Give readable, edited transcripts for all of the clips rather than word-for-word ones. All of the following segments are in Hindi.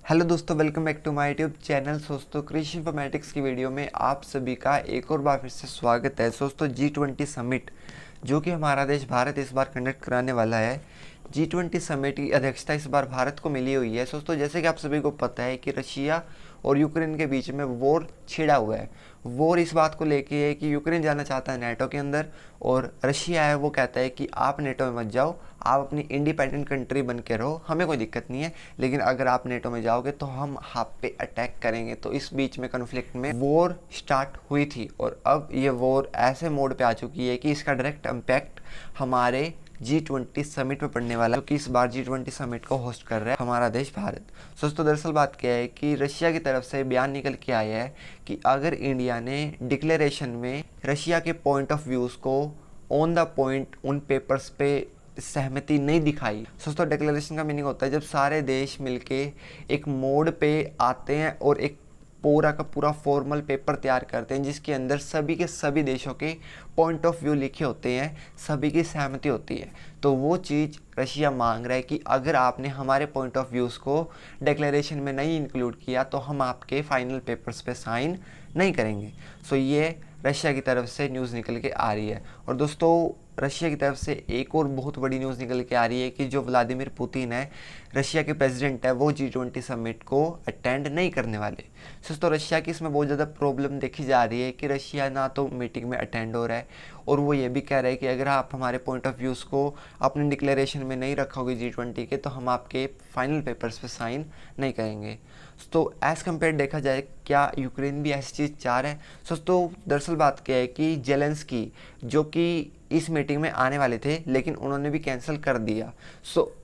हेलो दोस्तों, welcome back to my YouTube channel. दोस्तों कृषि इन्फॉर्मेटिक्स की वीडियो में आप सभी का एक और बार फिर से स्वागत है। दोस्तों G20 समिट जो कि हमारा देश भारत इस बार कंडक्ट कराने वाला है, G20 समिट की अध्यक्षता इस बार भारत को मिली हुई है। दोस्तों जैसे कि आप सभी को पता है कि रशिया और यूक्रेन के बीच में वॉर छिड़ा हुआ है। वॉर इस बात को लेके है कि यूक्रेन जाना चाहता है नेटो के अंदर और रशिया है वो कहता है कि आप नेटो में मत जाओ, आप अपनी इंडिपेंडेंट कंट्री बन के रहो, हमें कोई दिक्कत नहीं है, लेकिन अगर आप नेटो में जाओगे तो हम आप पे अटैक करेंगे। तो इस बीच में कन्फ्लिक्ट में वॉर स्टार्ट हुई थी और अब ये वॉर ऐसे मोड पे आ चुकी है कि इसका डायरेक्ट इम्पैक्ट हमारे G20 समिट में पड़ने वाला है, क्योंकि इस बार G20 समिट को होस्ट कर रहा है हमारा देश भारत। दोस्तों दरअसल बात क्या है कि रशिया की तरफ से बयान निकल के आया है कि अगर इंडिया ने डिक्लेरेशन में रशिया के पॉइंट ऑफ व्यूज़ को ऑन द पॉइंट उन पेपर्स पे सहमति नहीं दिखाई। दोस्तों डिक्लेरेशन का मीनिंग होता है जब सारे देश मिलके एक मोड पे आते हैं और एक पूरा का पूरा फॉर्मल पेपर तैयार करते हैं जिसके अंदर सभी के सभी देशों के पॉइंट ऑफ व्यू लिखे होते हैं, सभी की सहमति होती है। तो वो चीज़ रशिया मांग रहा है कि अगर आपने हमारे पॉइंट ऑफ व्यूज़ को डिक्लेरेशन में नहीं इंक्लूड किया तो हम आपके फाइनल पेपर्स पे साइन नहीं करेंगे। सो ये रशिया की तरफ से न्यूज़ निकल के आ रही है। और दोस्तों रशिया की तरफ से एक और बहुत बड़ी न्यूज़ निकल के आ रही है कि जो व्लादिमीर पुतिन है, रशिया के प्रेसिडेंट है, वो G20 समिट को अटेंड नहीं करने वाले। दोस्तों रशिया की इसमें बहुत ज़्यादा प्रॉब्लम देखी जा रही है कि रशिया ना तो मीटिंग में अटेंड हो रहा है और वो ये भी कह रहा है कि अगर आप हमारे पॉइंट ऑफ व्यूज़ को अपने डिक्लेरेशन में नहीं रखोगे G20 के तो हम आपके फाइनल पेपर्स पे साइन नहीं करेंगे। तो एज़ कम्पेयर देखा जाए क्या यूक्रेन भी ऐसी चीज़ चाह रहा है। दोस्तों दरअसल बात क्या है कि जेलेंस्की जो कि इस मीटिंग में आने वाले थे लेकिन उन्होंने भी कैंसिल कर दिया।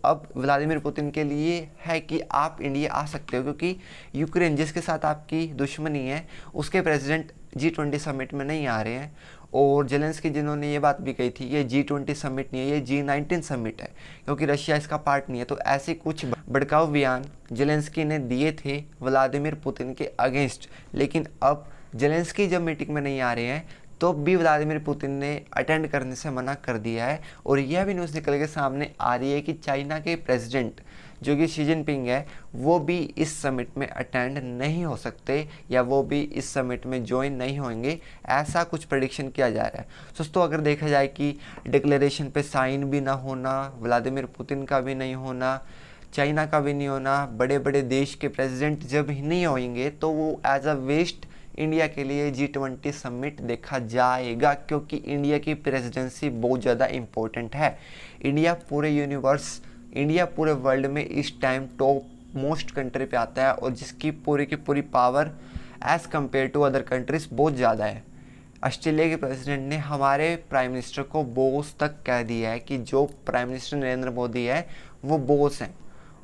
अब व्लादिमीर पुतिन के लिए है कि आप इंडिया आ सकते हो, क्योंकि यूक्रेन जिसके साथ आपकी दुश्मनी है उसके प्रेसिडेंट G20 समिट में नहीं आ रहे हैं। और जेलेंस्की जिन्होंने ये बात भी कही थी ये G20 समिट नहीं है, ये G19 समिट है, क्योंकि रशिया इसका पार्ट नहीं है। तो ऐसे कुछ भड़काऊ बयान जेलेंस्की ने दिए थे व्लादिमीर पुतिन के अगेंस्ट। लेकिन अब जेलेंस्की जब मीटिंग में नहीं आ रहे हैं तो भी व्लादिमीर पुतिन ने अटेंड करने से मना कर दिया है। और यह भी न्यूज़ निकल के सामने आ रही है कि चाइना के प्रेसिडेंट जो कि शी जिनपिंग है वो भी इस समिट में अटेंड नहीं हो सकते या वो भी इस समिट में ज्वाइन नहीं होंगे, ऐसा कुछ प्रेडिक्शन किया जा रहा है। दोस्तों अगर देखा जाए कि डिक्लेरेशन पे साइन भी ना होना, व्लादिमीर पुतिन का भी नहीं होना, चाइना का भी नहीं होना, बड़े बड़े देश के प्रेसिडेंट जब नहीं होंगे तो वो एज अ वेस्ट इंडिया के लिए G20 समिट देखा जाएगा, क्योंकि इंडिया की प्रेसिडेंसी बहुत ज़्यादा इम्पोर्टेंट है। इंडिया पूरे वर्ल्ड में इस टाइम टॉप मोस्ट कंट्री पे आता है और जिसकी पूरी की पूरी power as compare to other countries बहुत ज़्यादा है। ऑस्ट्रेलिया के प्रेसिडेंट ने हमारे प्राइम मिनिस्टर को बॉस तक कह दिया है कि जो प्राइम मिनिस्टर नरेंद्र मोदी है वो बॉस हैं।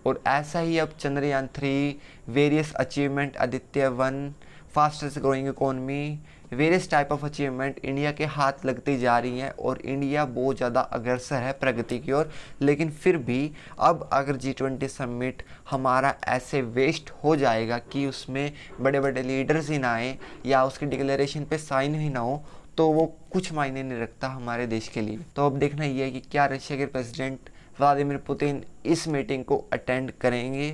और ऐसा ही अब Chandrayaan 3, various achievement, Aditya one, fastest growing economy, various type of achievement India के हाथ लगती जा रही हैं और इंडिया बहुत ज़्यादा अग्रसर है प्रगति की ओर। लेकिन फिर भी अब अगर G20 समिट हमारा ऐसे वेस्ट हो जाएगा कि उसमें बड़े बड़े लीडर्स ही ना आए या उसकी डिक्लेरेशन पे साइन ही ना हो तो वो कुछ मायने नहीं रखता हमारे देश के लिए। तो अब देखना ये है कि क्या रशिया के प्रेसिडेंट व्लादिमीर पुतिन इस मीटिंग को अटेंड करेंगे।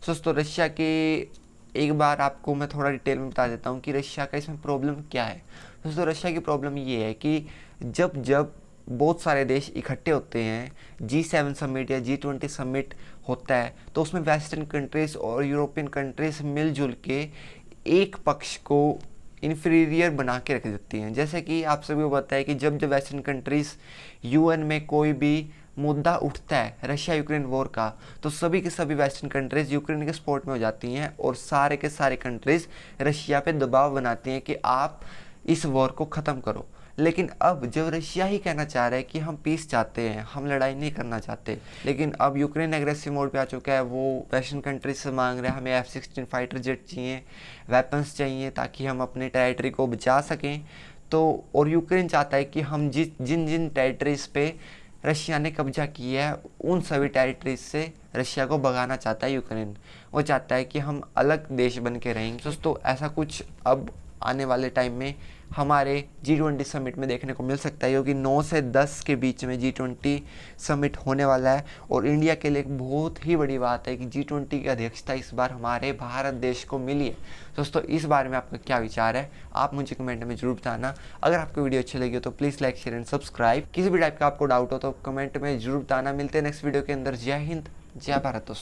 दोस्तों रशिया की एक बार आपको मैं थोड़ा डिटेल में बता देता हूँ कि रशिया का इसमें प्रॉब्लम क्या है। दोस्तों रशिया की प्रॉब्लम ये है कि जब जब बहुत सारे देश इकट्ठे होते हैं, G7 समिट या G20 समिट होता है तो उसमें वेस्टर्न कंट्रीज़ और यूरोपियन कंट्रीज़ मिलजुल के एक पक्ष को इन्फीरियर बना के रख देती हैं। जैसे कि आप सभी को पता है कि जब जब वेस्टर्न कंट्रीज़ UN में कोई भी मुद्दा उठता है रशिया यूक्रेन वॉर का तो सभी के सभी वेस्टर्न कंट्रीज़ यूक्रेन के सपोर्ट में हो जाती हैं और सारे के सारे कंट्रीज़ रशिया पे दबाव बनाती हैं कि आप इस वॉर को ख़त्म करो। लेकिन अब जब रशिया ही कहना चाह रहा है कि हम पीस चाहते हैं, हम लड़ाई नहीं करना चाहते, लेकिन अब यूक्रेन एग्रेसिव मोड पे आ चुका है, वो वेस्टर्न कंट्रीज से मांग रहा है हमें F-16 फाइटर जेट चाहिए, वेपन्स चाहिए ताकि हम अपने टेरिटरी को बचा सकें। तो और यूक्रेन चाहता है कि हम जिन जिन टेरिटरीज़ पे रशिया ने कब्जा किया है उन सभी टेरिटरीज से रशिया को भगाना चाहता है यूक्रेन। वो चाहता है कि हम अलग देश बन के रहेंगे। दोस्तों ऐसा कुछ अब आने वाले टाइम में हमारे G20 समिट में देखने को मिल सकता है, क्योंकि 9 से 10 के बीच में G20 समिट होने वाला है। और इंडिया के लिए एक बहुत ही बड़ी बात है कि G20 की अध्यक्षता इस बार हमारे भारत देश को मिली है। दोस्तों इस बारे में आपका क्या विचार है, आप मुझे कमेंट में जरूर बताना। अगर आपको वीडियो अच्छी लगी हो तो please like share and subscribe. किसी भी टाइप का आपको डाउट हो तो कमेंट में जरूर बताना। मिलते हैं नेक्स्ट वीडियो के अंदर। जय हिंद, जय भारत दोस्तों।